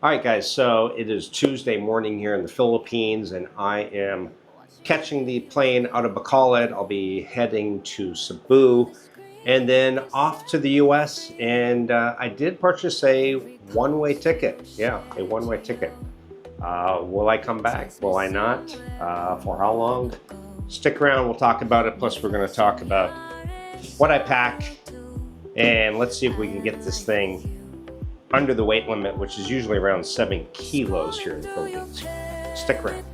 All right, guys, so it is Tuesday morning here in the Philippines, and I am catching the plane out of Bacolod. I'll be heading to Cebu and then off to the US. And I did purchase a one-way ticket. Yeah, a one-way ticket. Will I come back? Will I not? For how long? Stick around, we'll talk about it. Plus, we're going to talk about what I pack, and let's see if we can get this thing under the weight limit, which is usually around 7 kilos here in the Philippines. Stick around.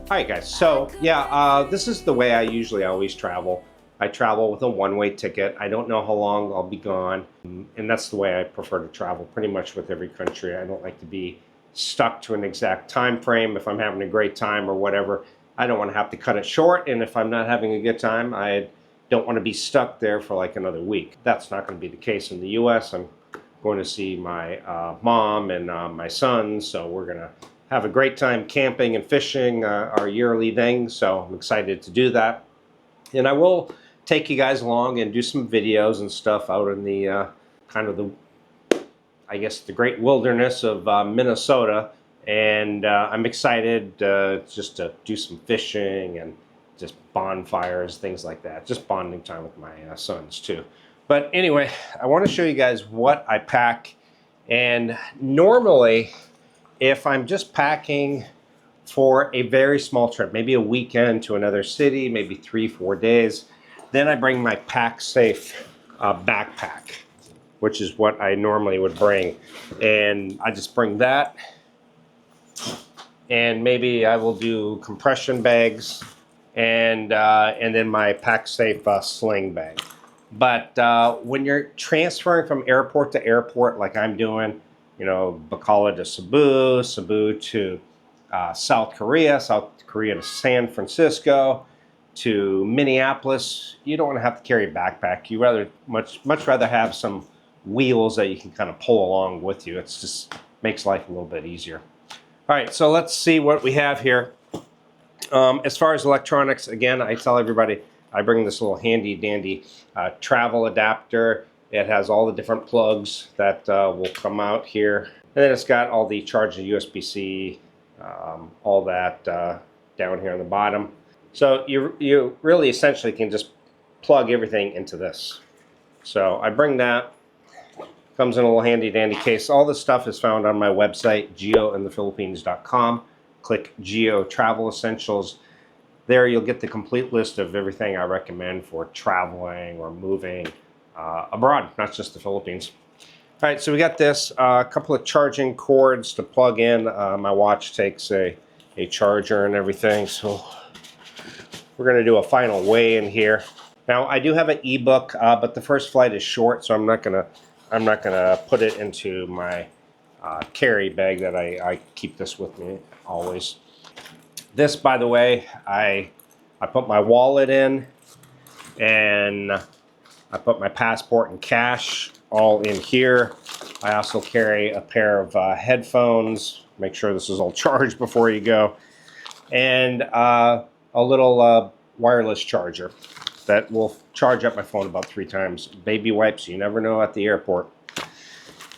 All right, guys, so yeah, this is the way I usually always travel. I travel with a one-way ticket. I don't know how long I'll be gone, and that's the way I prefer to travel pretty much with every country. I don't like to be stuck to an exact time frame. If I'm having a great time or whatever, I don't want to have to cut it short, and if I'm not having a good time, I don't want to be stuck there for like another week. That's not going to be the case in the US. I'm going to see my mom and my son, so we're going to have a great time camping and fishing, our yearly thing, so I'm excited to do that. And I will take you guys along and do some videos and stuff out in the kind of the, I guess, the great wilderness of Minnesota. And I'm excited just to do some fishing and just bonfires, things like that. Just bonding time with my sons too. But anyway, I want to show you guys what I pack. And normally, if I'm just packing for a very small trip, maybe a weekend to another city, maybe 3-4 days, then I bring my PackSafe backpack, which is what I normally would bring. And I just bring that. And maybe I will do compression bags and then my PackSafe sling bag. But when you're transferring from airport to airport, like I'm doing, you know, Bacolod to Cebu, Cebu to South Korea to San Francisco, to Minneapolis, you don't want to have to carry a backpack. You much rather have some wheels that you can kind of pull along with you. It's just makes life a little bit easier. All right, so let's see what we have here. As far as electronics, again, I tell everybody I bring this little handy dandy travel adapter. It has all the different plugs that will come out here. And then it's got all the charging USB-C, all that down here on the bottom. So you really essentially can just plug everything into this. So I bring that. Comes in a little handy dandy case. All this stuff is found on my website, geointhephilippines.com. Click Geo Travel Essentials. There you'll get the complete list of everything I recommend for traveling or moving abroad, not just the Philippines. All right, so we got this, a couple of charging cords to plug in. My watch takes a charger and everything, so we're going to do a final weigh-in here. Now, I do have an ebook, but the first flight is short, so I'm not gonna put it into my carry bag that I keep this with me always. This, by the way, I put my wallet in, and I put my passport and cash all in here. I also carry a pair of headphones. Make sure this is all charged before you go. And a little wireless charger that will charge up my phone about 3 times. Baby wipes, you never know at the airport.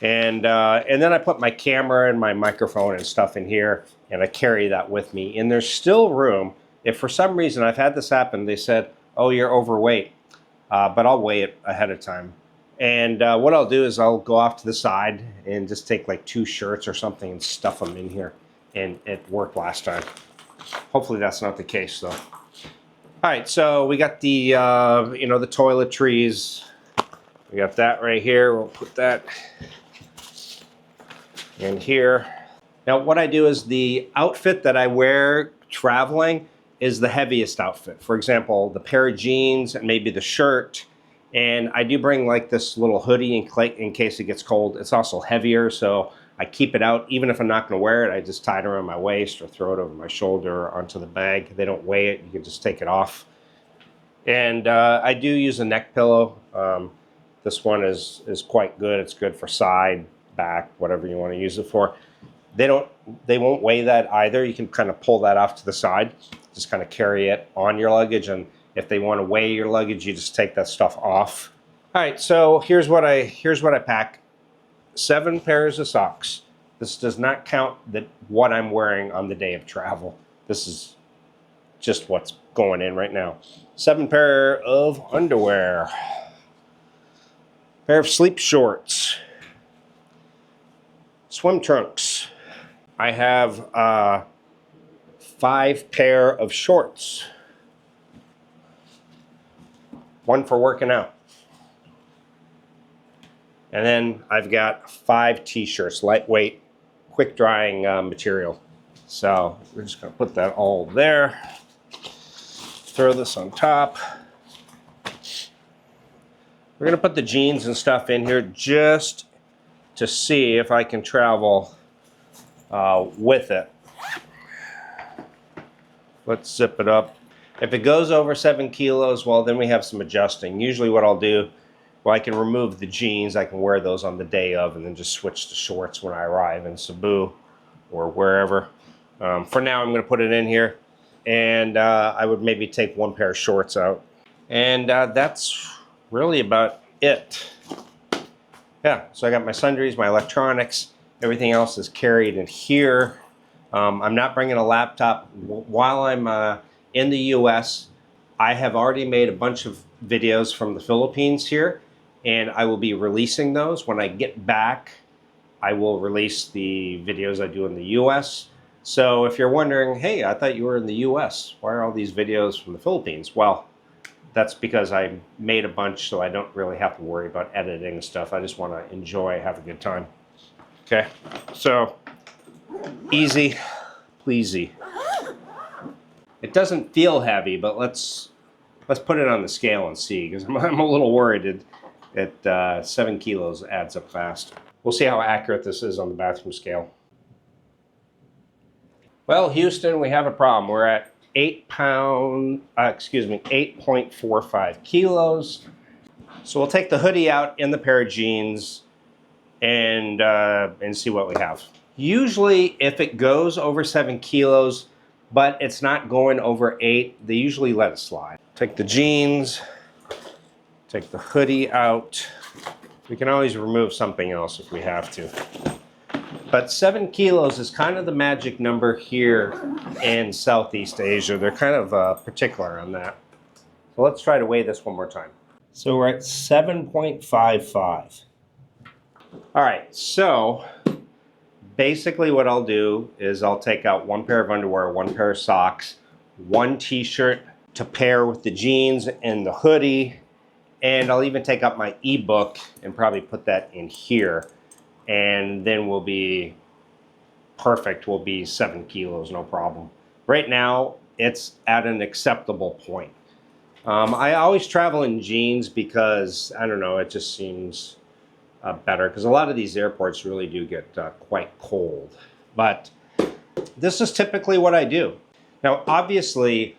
And then I put my camera and my microphone and stuff in here, and I carry that with me. And there's still room. If for some reason, I've had this happen, they said, oh, you're overweight, but I'll weigh it ahead of time. And what I'll do is I'll go off to the side and just take like 2 shirts or something and stuff them in here. And it worked last time. Hopefully that's not the case though. All right, so we got the, you know, the toiletries. We got that right here. We'll put that in here. Now, what I do is the outfit that I wear traveling is the heaviest outfit. For example, the pair of jeans and maybe the shirt. And I do bring like this little hoodie in case it gets cold. It's also heavier, so I keep it out. Even if I'm not going to wear it, I just tie it around my waist or throw it over my shoulder or onto the bag. They don't weigh it. You can just take it off. And I do use a neck pillow. This one is quite good. It's good for side, back, whatever you want to use it for. They won't weigh that either. You can kind of pull that off to the side. Just kind of carry it on your luggage, and If they want to weigh your luggage, you just take that stuff off. All right, so here's what I pack. 7 pairs of socks. This does not count what I'm wearing on the day of travel. This is just what's going in right now. 7 pair of underwear. Pair of sleep shorts. Swim trunks. I have 5 pair of shorts. 1 for working out. And then I've got 5 t-shirts, lightweight, quick drying material. So we're just gonna put that all there. Throw this on top. We're gonna put the jeans and stuff in here just to see if I can travel with it. Let's zip it up. If it goes over 7 kilos, well, then we have some adjusting. Usually what I'll do, well, I can remove the jeans. I can wear those on the day of and then just switch to shorts when I arrive in Cebu or wherever. For now, I'm going to put it in here. And I would maybe take 1 pair of shorts out. And that's really about it. Yeah, so I got my sundries, my electronics. Everything else is carried in here. I'm not bringing a laptop. While I'm in the US, I have already made a bunch of videos from the Philippines here, and I will be releasing those. When I get back, I will release the videos I do in the US. So if you're wondering, hey, I thought you were in the US, why are all these videos from the Philippines? Well, that's because I made a bunch, so I don't really have to worry about editing and stuff. I just want to enjoy, have a good time. Okay, so easy pleasy. It doesn't feel heavy, but let's put it on the scale and see, because I'm a little worried at 7 kilos adds up fast. We'll see how accurate this is on the bathroom scale. Well, Houston, we have a problem. We're at 8.45 kilos. So we'll take the hoodie out in the pair of jeans and see what we have. Usually, if it goes over 7 kilos, but it's not going over 8, they usually let it slide. Take the jeans, take the hoodie out. We can always remove something else if we have to. But 7 kilos is kind of the magic number here in Southeast Asia. They're kind of particular on that. So let's try to weigh this one more time. So we're at 7.55. All right, so basically what I'll do is I'll take out 1 pair of underwear, 1 pair of socks, 1 t-shirt to pair with the jeans and the hoodie, and I'll even take out my ebook and probably put that in here. And then we'll be perfect. We'll be 7 kilos, no problem. Right now, it's at an acceptable point. I always travel in jeans because, I don't know, it just seems better, because a lot of these airports really do get quite cold. But this is typically what I do. Now, obviously,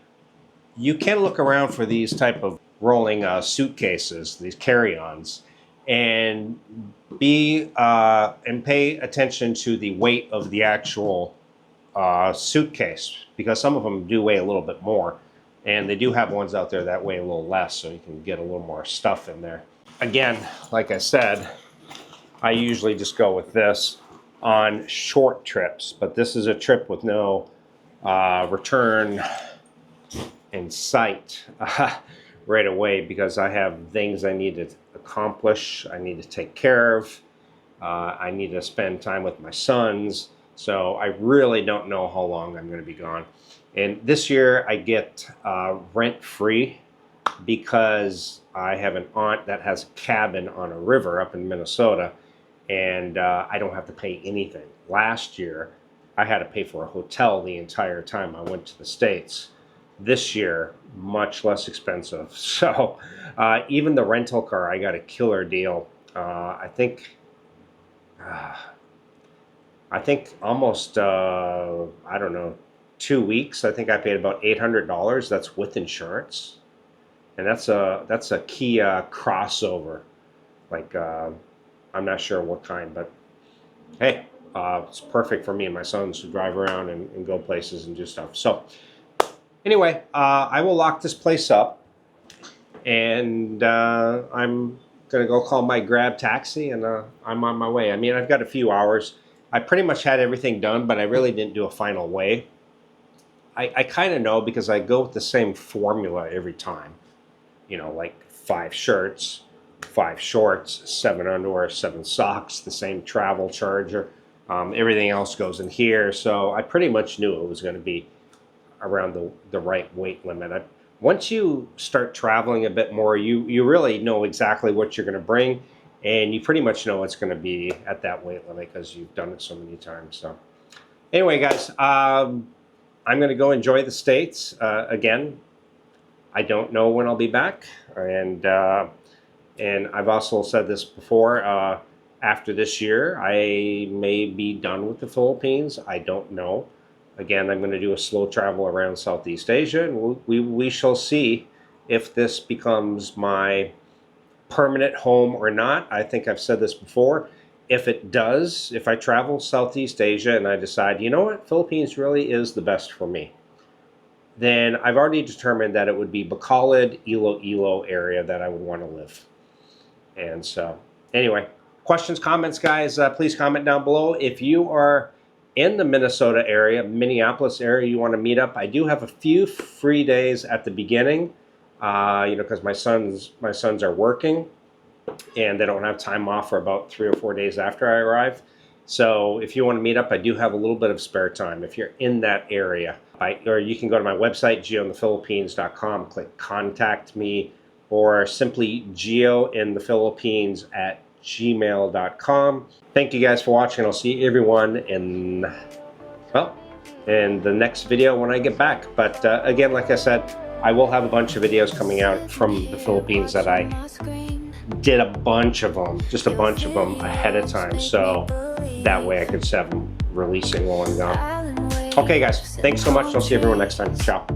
you can look around for these type of rolling suitcases, these carry-ons, and pay attention to the weight of the actual suitcase, because some of them do weigh a little bit more, and they do have ones out there that weigh a little less, so you can get a little more stuff in there. Again, like I said, I usually just go with this on short trips, but this is a trip with no return in sight right away, because I have things I need to accomplish, I need to take care of, I need to spend time with my sons, so I really don't know how long I'm going to be gone. And this year I get rent-free because I have an aunt that has a cabin on a river up in Minnesota, and I don't have to pay anything. Last year I had to pay for a hotel the entire time I went to the States. This year, much less expensive. So even the rental car, I got a killer deal. I think almost, I don't know, 2 weeks. I think I paid about $800. That's with insurance. And that's a Kia crossover. Like, I'm not sure what kind, but hey, it's perfect for me and my sons to drive around and go places and do stuff. So anyway, I will lock this place up. and I'm gonna go call my Grab taxi, and I'm on my way. I mean, I've got a few hours. I pretty much had everything done, but I really didn't do a final weigh. I kind of know because I go with the same formula every time. You know, like 5 shirts, 5 shorts, 7 underwear, 7 socks, the same travel charger. Everything else goes in here. So I pretty much knew it was going to be around the right weight limit. Once you start traveling a bit more, you really know exactly what you're going to bring, and you pretty much know it's going to be at that weight limit because you've done it so many times. So anyway, guys, I'm going to go enjoy the States. Again, I don't know when I'll be back, and I've also said this before. After this year, I may be done with the Philippines. I don't know. Again, I'm going to do a slow travel around Southeast Asia, and we shall see if this becomes my permanent home or not. I think I've said this before. If it does, if I travel Southeast Asia and I decide, you know what, Philippines really is the best for me, then I've already determined that it would be Bacolod, Iloilo area that I would want to live. And so, anyway, questions, comments, guys, please comment down below. If you are in the Minnesota area, Minneapolis area, you want to meet up, I do have a few free days at the beginning, you know, because my sons are working, and they don't have time off for about 3 or 4 days after I arrive. So if you want to meet up, I do have a little bit of spare time if you're in that area. Or you can go to my website, geointhephilippines.com, click contact me, or simply geointhephilippines@gmail.com. Thank you guys for watching. I'll see everyone in, well, in the next video when I get back. But again, like I said, I will have a bunch of videos coming out from the Philippines that I did a bunch of them, just a bunch of them ahead of time, so that way I could have them releasing while I'm gone. Okay guys, thanks so much. I'll see everyone next time. Ciao.